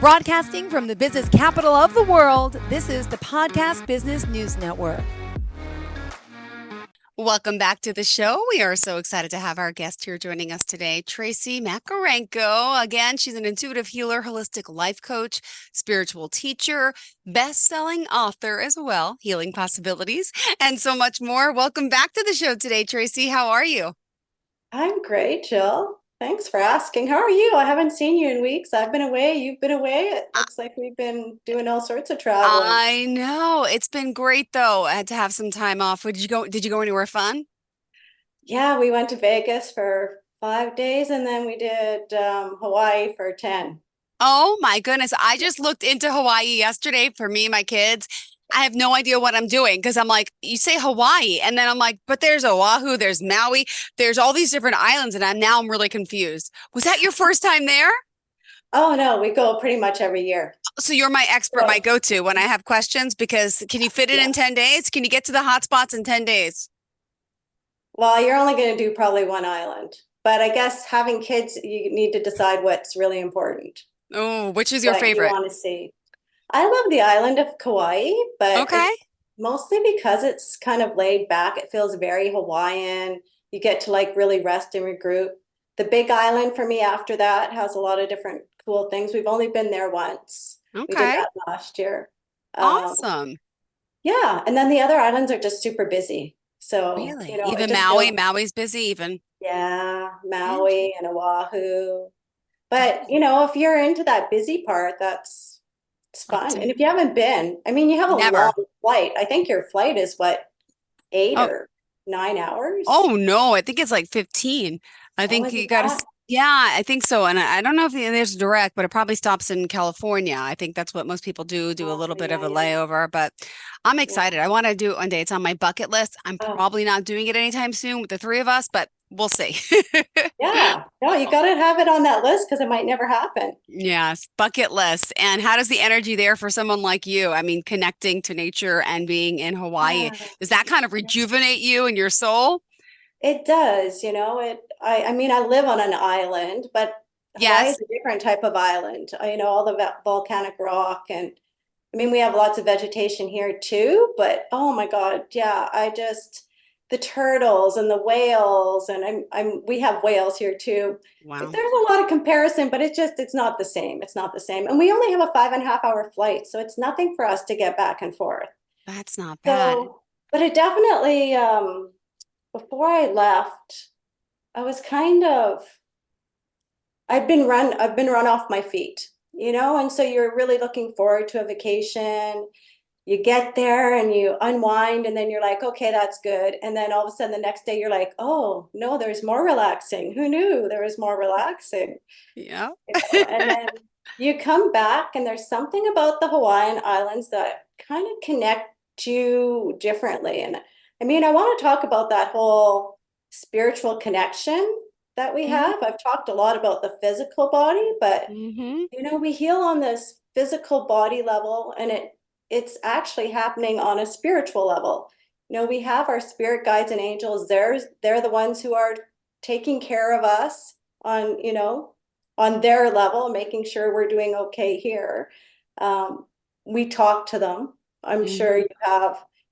Broadcasting from the business capital of the world, this is the Podcast Business News Network. Welcome back to the show. We are so excited to have our guest here joining us today, Tracy Makarenko. Again, she's an intuitive healer, holistic life coach, spiritual teacher, best-selling author as well, Healing Possibilities, and so much more. Welcome back to the show today, Tracy. How are you? I'm great, Jill. Thanks for asking. How are you? I haven't seen you in weeks. I've been away. You've been away. It looks like we've been doing all sorts of traveling. I know. It's been great though. I had to have some time off. Did you go? Did you go anywhere fun? Yeah, we went to Vegas for 5 days and then we did Hawaii for 10. Oh my goodness. I just looked into Hawaii yesterday for me and my kids. I have no idea what I'm doing because I'm like, you say Hawaii, and then I'm like, but there's Oahu, there's Maui, there's all these different islands, and I'm really confused. Was that your first time there? Oh no, we go pretty much every year. So you're my expert, my So, go-to when I have questions because can you fit it yeah. in 10 days? Can you get to the hot spots in 10 days? Well, you're only going to do probably one island. But I guess having kids, you need to decide what's really important, Oh, which is your what you favorite? want to see. I love the island of Kauai, but Okay. it's mostly because it's kind of laid back. It feels very Hawaiian. You get to like really rest and regroup. The big island for me after that has a lot of different cool things. We've only been there once. We did Okay. that last year. Um, Awesome. yeah, and then the other islands are just super busy. So, Really? it Even just Maui? feels, Maui's busy even. yeah, And Maui and Oahu. But, if you're into that busy part, that's it's like fun. And to if you haven't been, I mean, you have a long never. flight. I think your flight is what, eight Oh, or 9 hours? oh no, I think it's like 15. I Oh, think is you it got that? to, yeah, I think so. And I don't know if there's direct, but it probably stops in California. I think that's what most people do a Oh, little bit yeah, of a yeah, layover, but I'm yeah. excited. I want to do it one day. It's on my bucket list. I'm Oh, probably not doing it anytime soon with the three of us, but we'll see. yeah. No, you got to have it on that list because it might never happen. Yes, bucket list. And how does the energy there for someone like you? I mean, connecting to nature and being in Hawaii, Ah, does that kind of rejuvenate you and your soul? it does, I mean, I live on an island, but Hawaii is Yes. a different type of island. All the volcanic rock and I mean, we have lots of vegetation here too, but oh my God, yeah, the turtles and the whales, and we have whales here too. Wow. There's a lot of comparison, but it's not the same. It's not the same. And we only have a 5.5 hour flight, so it's nothing for us to get back and forth. That's not bad. So, but it definitely, before I left, I was kind of, I've been run off my feet, and so you're really looking forward to a vacation. You get there and you unwind, and then you're like, okay, that's good. And then all of a sudden the next day you're like, oh no, there's more relaxing. Who knew there was more relaxing? Yeah. And then you come back and there's something about the Hawaiian Islands that kind of connect you differently. And I mean, I want to talk about that whole spiritual connection that we hmm have. I've talked a lot about the physical body, but hmm we heal on this physical body level, and it's actually happening on a spiritual level. We have our spirit guides and angels. They're the ones who are taking care of us on, on their level, making sure we're doing okay here. Um, we talk to them. I'm sure hmm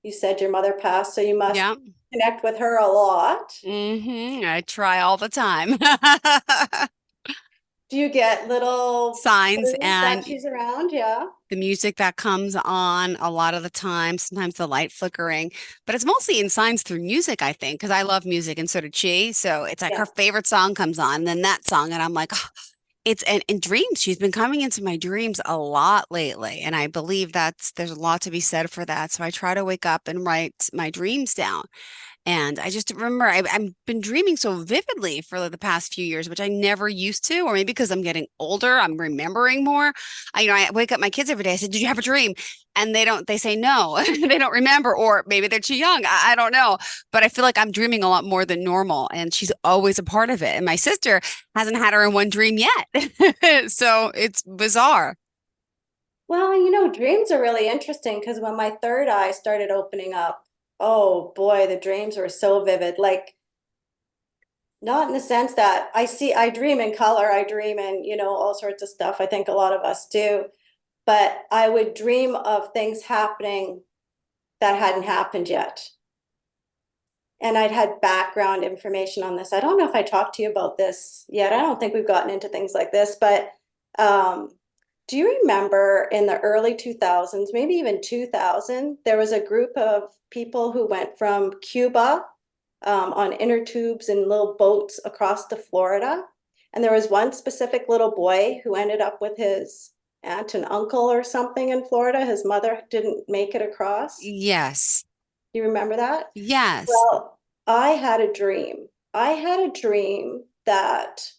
you said your mother passed, so you must Yeah. connect with her a lot. I try all the time. Do you get little Signs clues that and she's around? Yeah. the music that comes on a lot of the time, sometimes the light flickering, but it's mostly in signs through music, I think, because I love music and so did she. So it's like her Yeah. favorite song comes on, and then that song, and I'm like, oh, it's in dreams. She's been coming into my dreams a lot lately, and I believe there's a lot to be said for that. So I try to wake up and write my dreams down. And I just remember I've been dreaming so vividly for the past few years, which I never used to, or maybe because I'm getting older, I'm remembering more. I wake up my kids every day. I said, "Did you have a dream?" And they say no, they don't remember, or maybe they're too young. I don't know. But I feel like I'm dreaming a lot more than normal, and she's always a part of it. And my sister hasn't had her in one dream yet. So it's bizarre. Well, dreams are really interesting because when my third eye started opening up, oh boy, the dreams were so vivid. Like Not in the sense that I dream in color, I dream in, all sorts of stuff. I think a lot of us do. But I would dream of things happening that hadn't happened yet. And I'd had background information on this. I don't know if I talked to you about this yet. I don't think we've gotten into things like this, but do you remember in the early 2000s, maybe even 2000, there was a group of people who went from Cuba on inner tubes and little boats across to Florida. And there was one specific little boy who ended up with his aunt and uncle or something in Florida. His mother didn't make it across. Yes. You remember that? Yes. Well, I had a dream. I had a dream that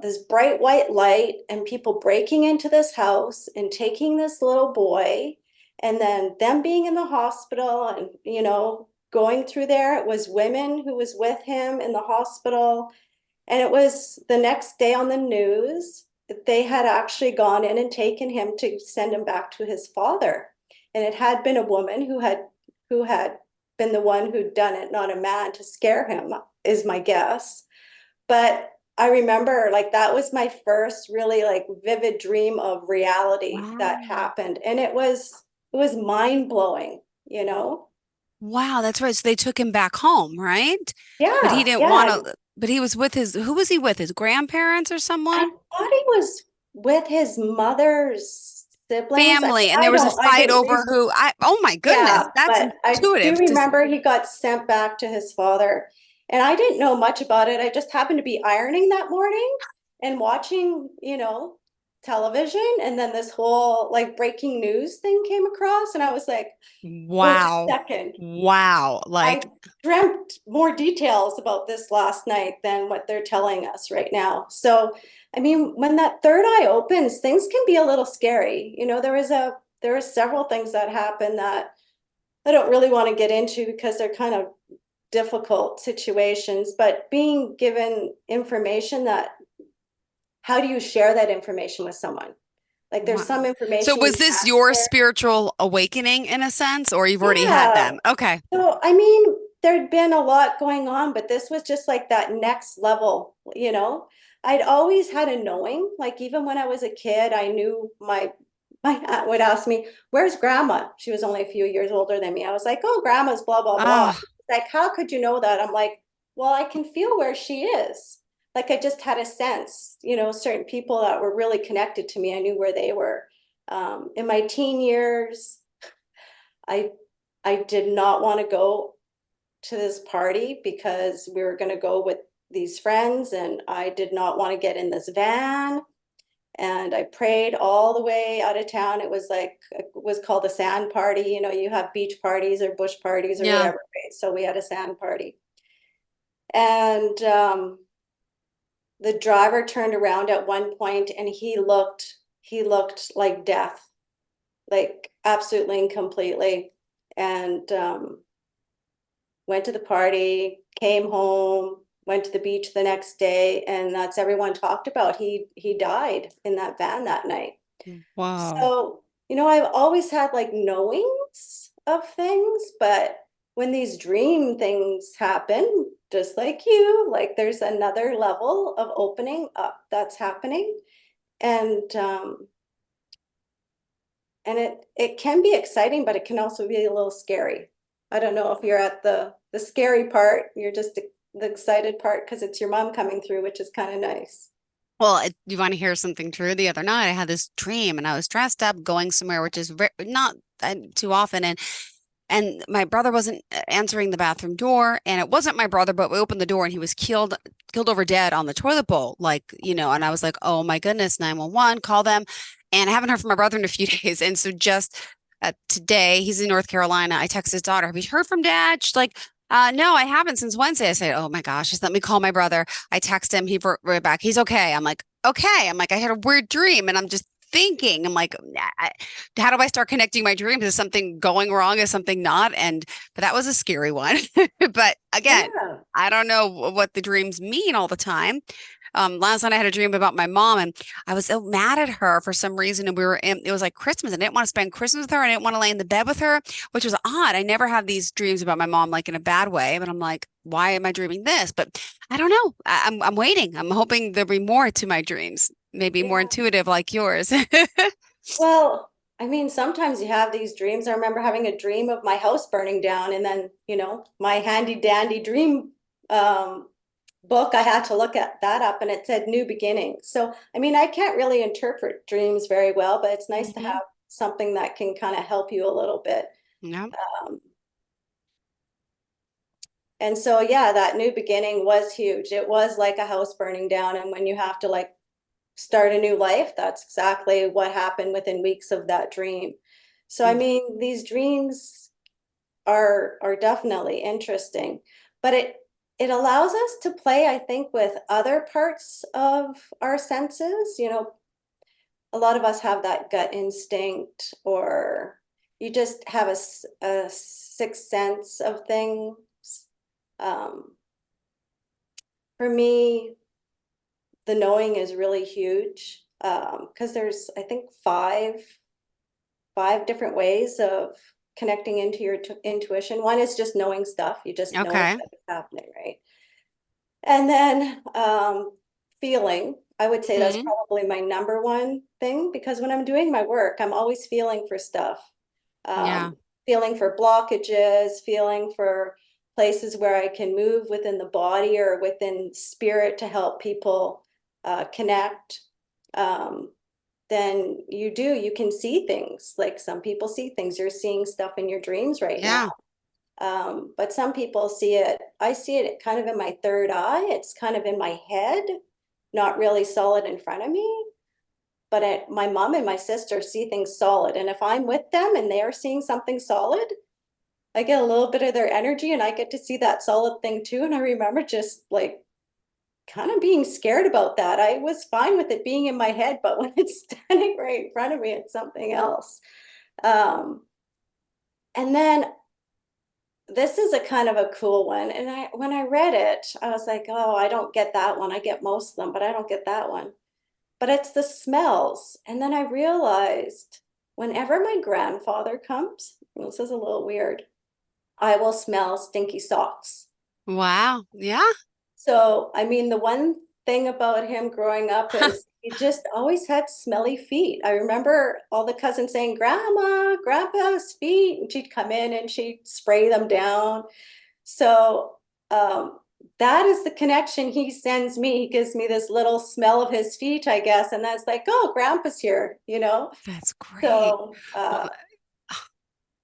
this bright white light and people breaking into this house and taking this little boy, and then them being in the hospital and, going through there. It was women who was with him in the hospital. And it was the next day on the news that they had actually gone in and taken him to send him back to his father. And it had been a woman who had been the one who'd done it, not a man, to scare him, is my guess. But I remember like that was my first really like vivid dream of reality that Wow. happened. And it was mind-blowing, you know? Wow, that's right. So they took him back home, right? But he Yeah, didn't want yeah. to, but he was with who was he with? His grandparents or I someone? thought he was with his mother's siblings. Family. And there was a I fight didn't over research. who oh my goodness, Yeah, that's but I do intuitive to, remember he got sent back to his father. And I didn't know much about it. I just happened to be ironing that morning and watching, television. And then this whole like breaking news thing came across. And I was like, wait a wow. second. Wow. I Like, dreamt more details about this last night than what they're telling us right now. So, I mean, when that third eye opens, things can be a little scary. There are several things that happen that I don't really want to get into because they're kind of difficult situations, but being given information that how do you share that information with someone? Like there's wow. some So information was you this can't your share. spiritual awakening in a sense, or you've already had Yeah. them? Okay. So, I mean, there'd been a lot going on, but this was just like that next level, I'd always had a knowing, like even when I was a kid, I knew my aunt would ask me, "Where's grandma?" She was only a few years older than me. I was like, "Oh, grandma's blah blah blah." Ah, Like, how could you know that? I'm like, "Well, I can feel where she is." Like I just had a sense, certain people that were really connected to me, I knew where they were. In my teen years, I I did not want to go to this party because we were going to go with these friends, and I did not want to get in this van. And I prayed all the way out of town. It was called a sand party. You have beach parties or bush parties or yeah. whatever, right? So we had a sand party. And the driver turned around at one point and he looked like death, like absolutely and completely. And went to the party, came home, went to the beach the next day, and that's everyone talked about. He died in that van that night. Wow. So, I've always had like knowings of things, but when these dream things happen, just like you, like there's another level of opening up that's happening. And it can be exciting, but it can also be a little scary. I don't know if you're at the scary part, you're just the excited part because it's your mom coming through, which is kind of nice. Well, you want to hear something true? The other night, I had this dream, and I was dressed up, going somewhere, which is not too often, and my brother wasn't answering the bathroom door, and it wasn't my brother, but we opened the door, and he was killed over dead on the toilet bowl, like and I was like, oh my goodness, 911, call them, and I haven't heard from my brother in a few days, and so just today, he's in North Carolina. I text his daughter, have you heard from Dad? She's like, no, I haven't since Wednesday. I said, oh my gosh, just let me call my brother. I text him. He wrote back. He's okay. I'm like, okay. I'm like, I had a weird dream and I'm just thinking, I'm like, how do I start connecting my dreams? Is something going wrong? Is something not? But that was a scary one. But again, Yeah. I don't know what the dreams mean all the time. Last night I had a dream about my mom and I was so mad at her for some reason. And it was like Christmas. I didn't want to spend Christmas with her. I didn't want to lay in the bed with her, which was odd. I never have these dreams about my mom, like in a bad way, but I'm like, why am I dreaming this? But I don't know. I'm waiting. I'm hoping there'll be more to my dreams, maybe more Yeah. intuitive like yours. Well, I mean, sometimes you have these dreams. I remember having a dream of my house burning down, and then, my handy dandy dream um, book, I had to look at that up and it said new beginning. So, I mean, I can't really interpret dreams very well, but it's nice to Hmm. have something that can kind of help you a little bit. Yeah. Um, and so, yeah, that new beginning was huge. It was like a house burning down. And when you have to like start a new life, that's exactly what happened within weeks of that dream. So, I mean, these dreams are definitely interesting, but it allows us to play, I think, with other parts of our senses. A lot of us have that gut instinct, or you just have a sixth sense of things. Um, for me, the knowing is really huge, because there's, I think, five different ways of connecting into your intuition. One is just knowing stuff. You just know Okay. that it's happening, right? And then feeling, I would say that's Hmm. probably my number one thing, because when I'm doing my work, I'm always feeling for stuff. Yeah. Um, Feeling for blockages, feeling for places where I can move within the body or within spirit to help people connect. Um, then you can see things. Like some people see things. You're seeing stuff in your dreams right now. Yeah. But some people see it, I see it kind of in my third eye. It's kind of in my head, not really solid in front of me. But my mom and my sister see things solid. And if I'm with them and they are seeing something solid, I get a little bit of their energy and I get to see that solid thing too. And I remember just like kind of being scared about that. I was fine with it being in my head, but when it's standing right in front of me, it's something else. Um, and then this is a kind of a cool one. And when I read it, I was like, oh, I don't get that one. I get most of them, but I don't get that one. But it's the smells. And then I realized whenever my grandfather comes, this is a little weird, I will smell stinky socks. Wow. Yeah. So, I mean, the one thing about him growing up is he just always had smelly feet. I remember all the cousins saying, Grandma, Grandpa's feet. And she'd come in and she'd spray them down. So that is the connection he sends me. He gives me this little smell of his feet, I guess. And that's like, oh, Grandpa's here. That's great. So Well,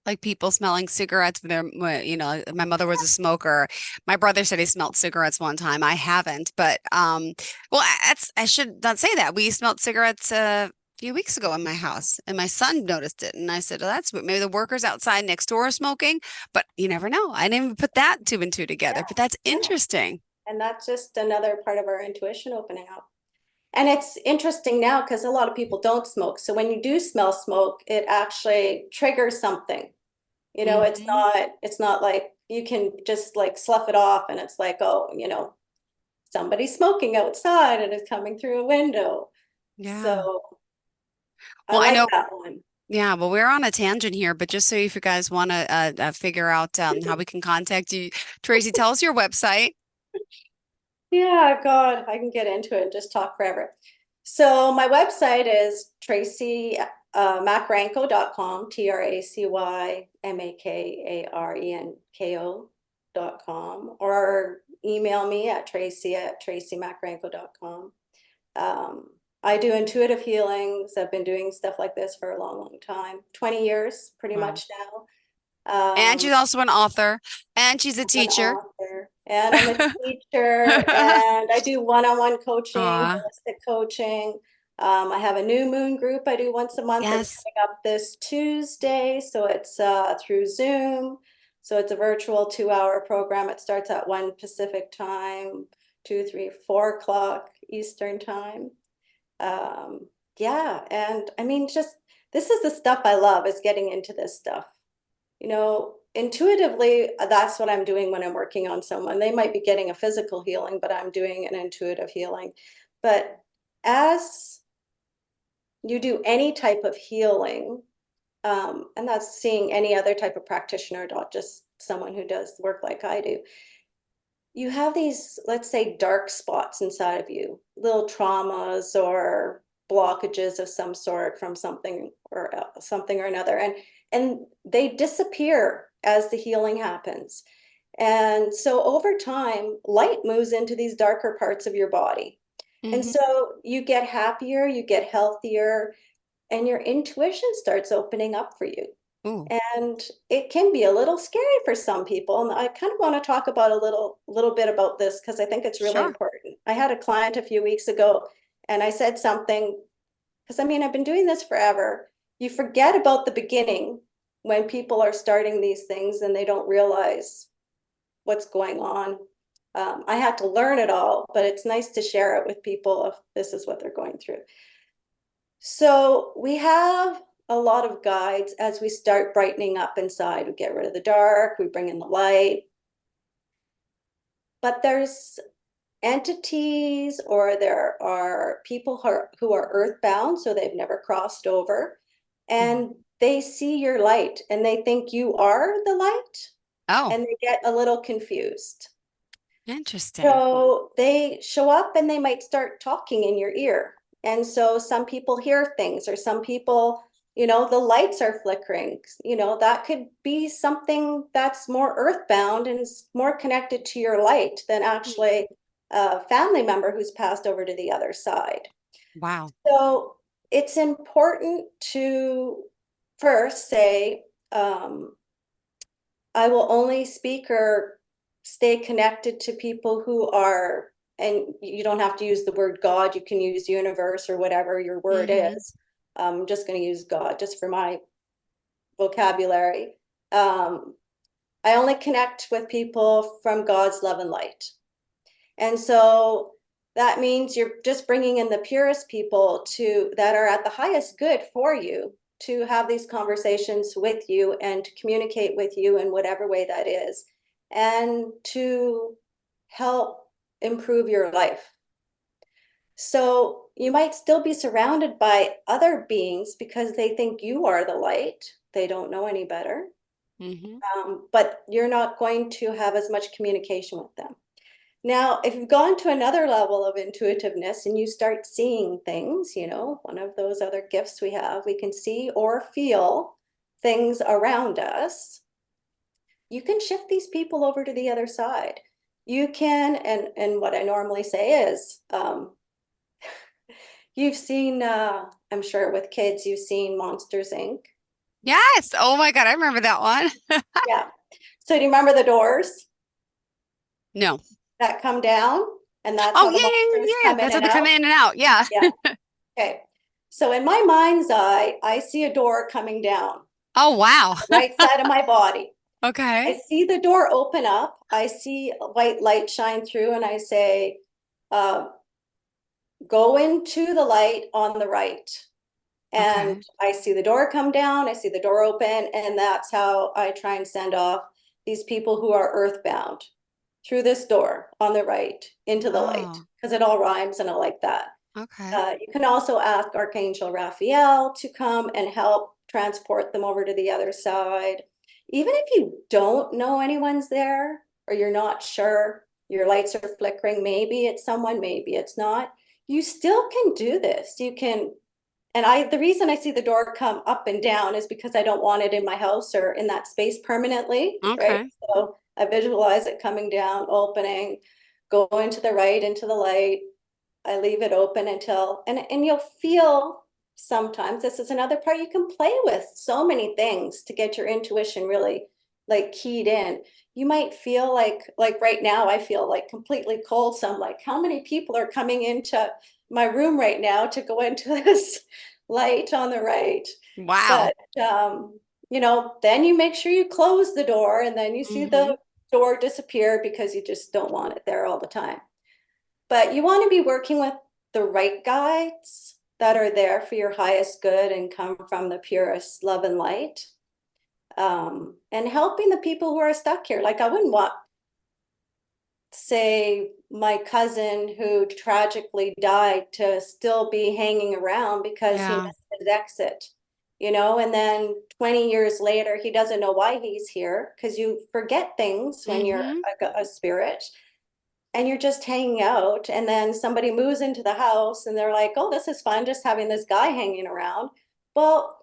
like people smelling cigarettes for my mother was a smoker. My brother said he smelled cigarettes one time. I haven't, but well, I should not say that. We smelled cigarettes a few weeks ago in my house, and my son noticed it, and I said, "Oh, that's weird. Maybe the workers outside next door are smoking." But you never know. I didn't even put that two and two together, but that's yeah. interesting. And that's just another part of our intuition opening up. And it's interesting now because a lot of people don't smoke. So when you do smell smoke, it actually triggers something. Hmm. It's not like you can just like slough it off and it's like, oh, somebody's smoking outside and it's coming through a window. Yeah. So I Well, I like know. that one. Yeah, well, we're on a tangent here, but just so if you guys want to figure out how we can contact you, Tracy, tell us your website. Yeah, God, I can get into it and just talk forever. So my website is Tracy Makarenko.com, TracyMakarenko.com, or email me at Tracy@TracyMakarenko.com. I do intuitive healings. I've been doing stuff like this for a long, long time, 20 years pretty Wow. much now. And she's also an author, and she's a I'm an teacher. author and I'm a teacher and I do one-on-one coaching, Aw, holistic coaching. I have a new moon group I do once a month. It's yes. coming up this Tuesday. So it's through Zoom. So it's a virtual 2-hour program. It starts at 1 Pacific time, 2, 3, 4 o'clock Eastern time. Um, yeah. And I mean, just this is the stuff I love, is getting into this stuff. Intuitively, that's what I'm doing when I'm working on someone. They might be getting a physical healing, but I'm doing an intuitive healing. But as you do any type of healing, and that's seeing any other type of practitioner, not just someone who does work like I do, you have these, let's say, dark spots inside of you, little traumas or blockages of some sort from something or another, and they disappear as the healing happens. And so over time, light moves into these darker parts of your body. And Mm-hmm. so you get happier, you get healthier, and your intuition starts opening up for you. Ooh, And it can be a little scary for some people. And I kind of want to talk about a little bit about this because I think it's really sure. important. I had a client a few weeks ago and I said something, because I mean, I've been doing this forever. You forget about the beginning when people are starting these things and they don't realize what's going on. I had to learn it all, but it's nice to share it with people if this is what they're going through. So we have a lot of guides as we start brightening up inside. We get rid of the dark, we bring in the light. But there's entities or there are people who are earthbound, so they've never crossed over, Mhm. and they see your light and they think you are the light Oh, and they get a little confused. interesting. So they show up and they might start talking in your ear. And so some people hear things, or some people, the lights are flickering. That could be something that's more earthbound and more connected to your light than Mm. actually a family member who's passed over to the other side. Wow. So it's important to first say, I will only speak or stay connected to people who are, and you don't have to use the word God, you can use universe or whatever your word Mm-hmm. is. I'm just going to use God just for my vocabulary. Um, I only connect with people from God's love and light. And so that means you're just bringing in the purest people to that are at the highest good for you to have these conversations with you and to communicate with you in whatever way that is and to help improve your life. So you might still be surrounded by other beings because they think you are the light. They don't know any better. Mm-hmm. But you're not going to have as much communication with them. Now, if you've gone to another level of intuitiveness and you start seeing things, one of those other gifts we have, we can see or feel things around us. You can shift these people over to the other side. You can, and what I normally say is, you've seen, I'm sure with kids, you've seen Monsters Inc. Yes. Oh my God, I remember that one. Yeah. So do you remember the doors No. that come down? And that's Oh how yeah, the yeah, monsters yeah, yeah. come in That's how and they come out? in and out. Yeah. Yeah. Okay. So in my mind's eye, I see a door coming down Oh wow. the right side of my body. I Okay. see the door open up. I see a white light shine through, and I say, uh, go into the light on the right. And Okay. I see the door come down, I see the door open, and that's how I try and send off these people who are earthbound through this door on the right into the light, Oh, because it all rhymes and I like that. okay. You can also ask Archangel Raphael to come and help transport them over to the other side. Even if you don't know anyone's there or you're not sure, your lights are flickering, maybe it's someone, maybe it's not, you still can do this. You can, and the reason I see the door come up and down is because I don't want it in my house or in that space permanently, right? Okay. So I visualize it coming down, opening, going to the right into the light. I leave it open until, and you'll feel sometimes, this is another part, you can play with so many things to get your intuition really like keyed in. You might feel like right now I feel like completely cold. So I'm like, how many people are coming into my room right now to go into this light on the right? Wow. But then you make sure you close the door and then you see Mm-hmm. the door disappear because you just don't want it there all the time. But you want to be working with the right guides that are there for your highest good and come from the purest love and light. And helping the people who are stuck here. Like I wouldn't want, say, my cousin who tragically died to still be hanging around because he Yeah. missed his exit, and then 20 years later, he doesn't know why he's here because you forget things when you're Mm-hmm. a spirit. and you're just hanging out, and then somebody moves into the house and they're like, oh, this is fun, just having this guy hanging around. Well,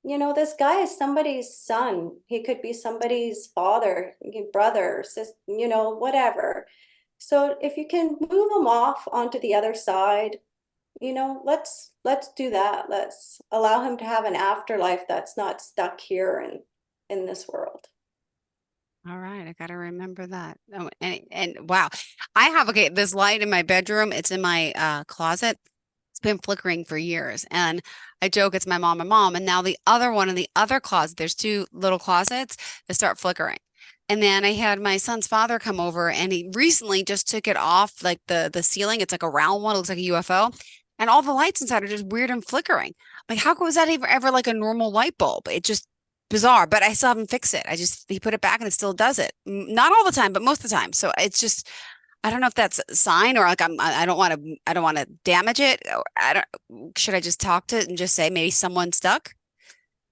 this guy is somebody's son. He could be somebody's father, brother, sister, whatever. So if you can move them off onto the other side, let's do that. Let's allow him to have an afterlife that's not stuck here in this world. All right, I got to remember that. Oh, and wow, I have this light in my bedroom. It's in my closet. It's been flickering for years, and I joke it's my mom. And now the other one in the other closet. There's two little closets that start flickering. And then I had my son's father come over, and he recently just took it off, like the ceiling. It's like a round one. It looks like a UFO, and all the lights inside are just weird and flickering. Like, how was that ever like a normal light bulb? It just bizarre, but I still haven't fixed it. He put it back and it still does it. Not all the time, but most of the time. So it's just, I don't know if that's a sign or like I don't want to damage it. Or should I just talk to it and just say maybe someone stuck?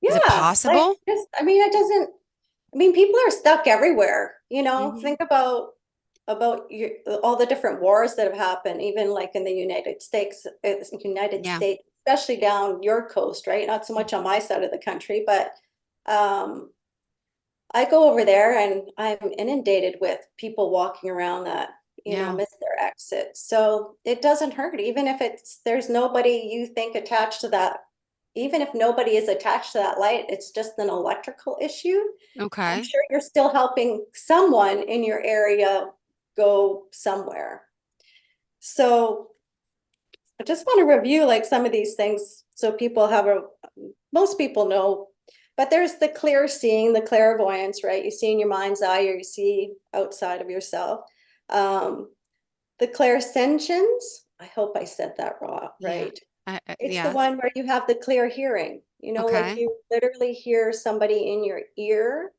Is it Yeah, like possible? just, it doesn't, people are stuck everywhere, Hmm. think about all the different wars that have happened, even like in the United Yeah. States, especially down your coast, right? Not so much on my side of the country, but um, I go over there and I'm inundated with people walking around that, Yeah. miss their exit. So it doesn't hurt, even if there's nobody you think attached to that. Even if nobody is attached to that light, it's just an electrical issue. I'm Okay. sure you're still helping someone in your area go somewhere. So I just want to review like some of these things so people most people know, but there's the clear seeing, the clairvoyance, right? You see in your mind's eye or you see outside of yourself. Um, the clairsentience, I hope I said that Yeah. right. It's the Yes. one where you have the clear hearing, like Okay. you literally hear somebody in your ear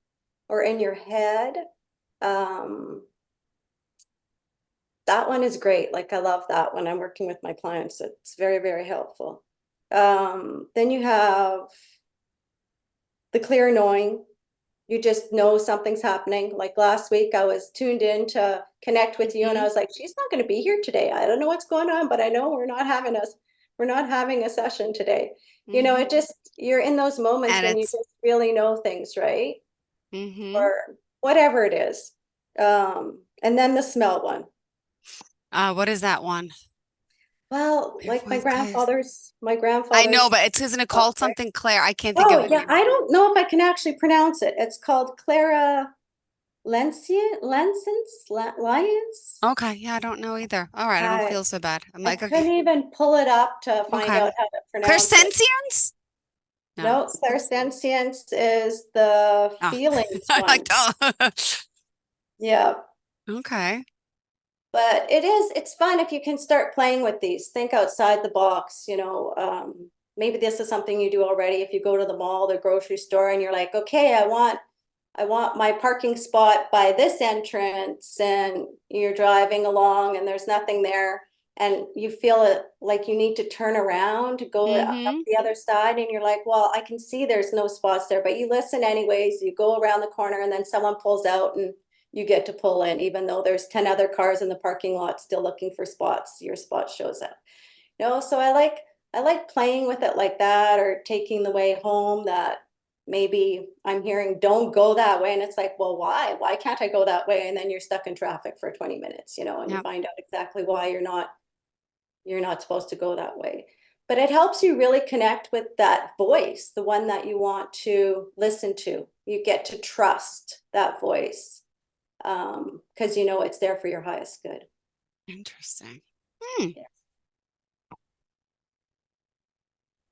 or in your head. Um, that one is great. Like I love that when I'm working with my clients. It's very, very helpful. Then you have the clear knowing. You just know something's happening. Like last week, I was tuned in to connect with you, and I Hmm. was like, "She's not going to be here today. I don't know what's going on, but I know we're not having a session today." It Hmm. just you're in those moments And when you it's, just really know things, right? hmm Or whatever it is. And then the smell one. what is that one? Well, like my Clairvoyance, clairs. grandfather's, my I know, grandfather's. but isn't it Oh, called something Claire? I can't think of oh it yeah, now. I don't know if I can actually pronounce it. It's called Clara Lions. Okay, yeah, I don't know either. All right, I don't I feel so bad. I'm I like, okay, couldn't even pull it up to find okay. out how to pronounce it. Clairsentience? No. No, clairsentience is the Oh, feelings I like one. that. Yeah, Okay. but it's fun if you can start playing with these. Think outside the box, maybe this is something you do already. If you go to the mall, the grocery store, and you're like, okay, I want my parking spot by this entrance, and you're driving along and there's nothing there, and you feel it like you need to turn around to go up Mm-hmm. the other side, and you're like, well, I can see there's no spots there, but you listen anyways, you go around the corner, and then someone pulls out and you get to pull in, even though there's 10 other cars in the parking lot still looking for spots, your spot shows up. So I like playing with it like that, or taking the way home that maybe I'm hearing don't go that way, and it's like, well, why can't I go that way? And then you're stuck in traffic for 20 minutes, and you Yep. find out exactly why you're not supposed to go that way. But it helps you really connect with that voice, the one that you want to listen to. You get to trust that voice, because it's there for your highest good. Interesting. Hmm. Yeah.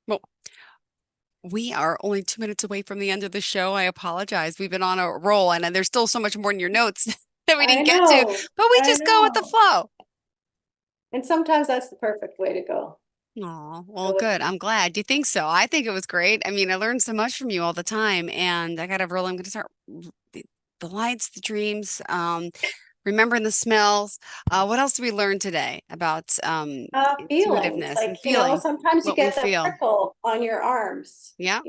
Well, we are only 2 minutes away from the end of the show. I apologize. We've been on a roll, and there's still so much more in your notes that we I didn't get to, know, but we I just go with the know. flow. And sometimes that's the perfect way to go. Oh, well, Go with good. the I'm glad. Do you think so? I think it was great. I mean, I learned so much from you all the time, and I got to really, I'm going to start the, the lights, the dreams, remembering the smells. What else did we learn today about feelings. intuitiveness Like, and feeling sometimes you what we get that feel? prickle on your arms, Yeah,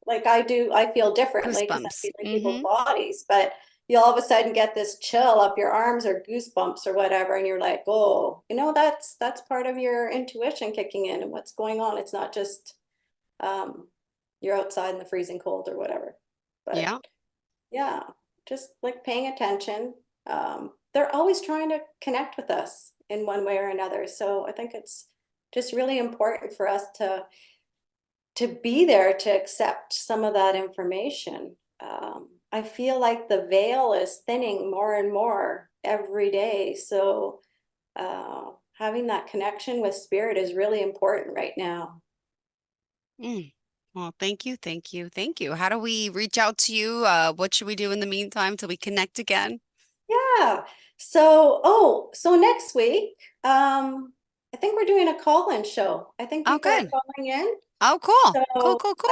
like I do, I feel differently because I'm goosebumps. feeling people's Mm-hmm. bodies, but you all of a sudden get this chill up your arms or goosebumps or whatever, and you're like, oh, that's part of your intuition kicking in and what's going on. It's not just you're outside in the freezing cold or whatever. But Yeah. yeah, just like paying attention. They're always trying to connect with us in one way or another. So I think it's just really important for us to be there to accept some of that information. I feel like the veil is thinning more and more every day. So having that connection with spirit is really important right now. Well, thank you, thank you, thank you. How do we reach out to you? What should we do in the meantime till we connect again? Yeah. So next week, I think we're doing a call-in show. I think Oh, people are good. calling in. Oh, cool.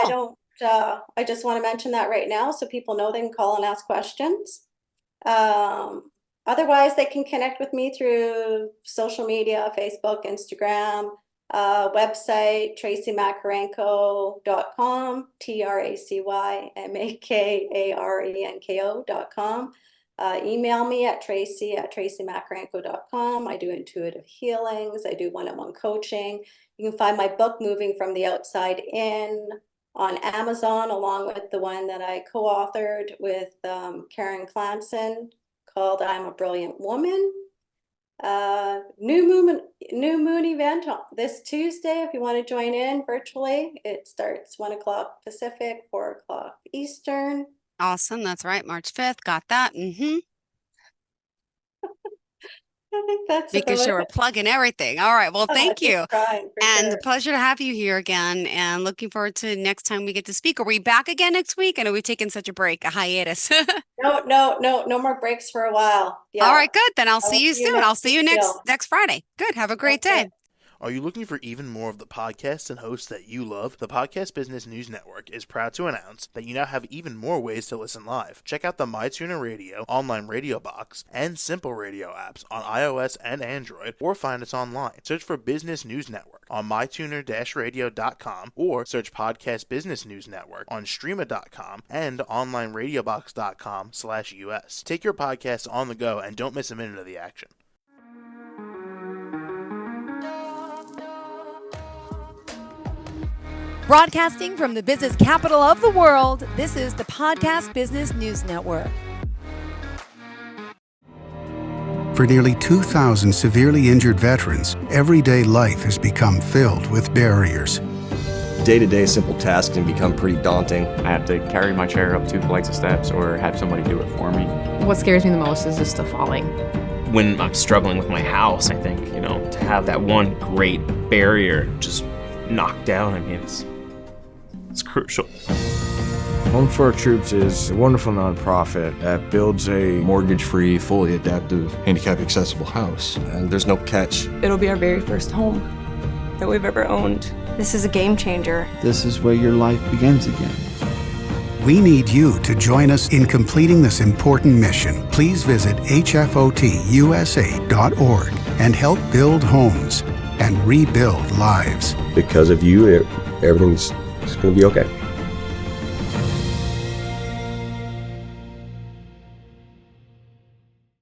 So Cool. I just want to mention that right now so people know they can call and ask questions. Otherwise, they can connect with me through social media, Facebook, Instagram, website, tracymakarenko.com, TracyMakarenko.com. Email me at tracy@tracymakarenko.com. I do intuitive healings. I do one-on-one coaching. You can find my book, Moving from the Outside In, on Amazon, along with the one that I co-authored with Karen Clanson called I'm a Brilliant Woman. New moon event this Tuesday. If you want to join in virtually, it starts 1 o'clock Pacific, 4 o'clock Eastern. Awesome. That's right. March 5th. Got that. I think that's Making about sure we're it. plugging everything. All right. Well, thank Just you. trying, for And sure. a pleasure to have you here again. And looking forward to next time we get to speak. Are we back again next week? I know we've taken such a break, a hiatus. No more breaks for a while. Yeah. All right, good. Then I'll I will see you see you soon. I'll next see you week, next Jill. Friday. Good. Have a great Okay. day. Are you looking for even more of the podcasts and hosts that you love? The Podcast Business News Network is proud to announce that you now have even more ways to listen live. Check out the MyTuner Radio, online radio box, and Simple Radio apps on iOS and Android, or find us online. Search for Business News Network on mytuner-radio.com, or search Podcast Business News Network on streama.com and onlineradiobox.com/US. Take your podcast on the go and don't miss a minute of the action. Broadcasting from the business capital of the world, this is the Podcast Business News Network. For nearly 2,000 severely injured veterans, everyday life has become filled with barriers. Day-to-day simple tasks can become pretty daunting. I have to carry my chair up 2 flights of steps or have somebody do it for me. What scares me the most is just the falling. When I'm struggling with my house, I think, to have that one great barrier just knocked down, it's crucial. Home for Our Troops is a wonderful nonprofit that builds a mortgage-free, fully adaptive, handicap-accessible house. And there's no catch. It'll be our very first home that we've ever owned. This is a game changer. This is where your life begins again. We need you to join us in completing this important mission. Please visit hfotusa.org and help build homes and rebuild lives. Because of you, everything's going to be okay.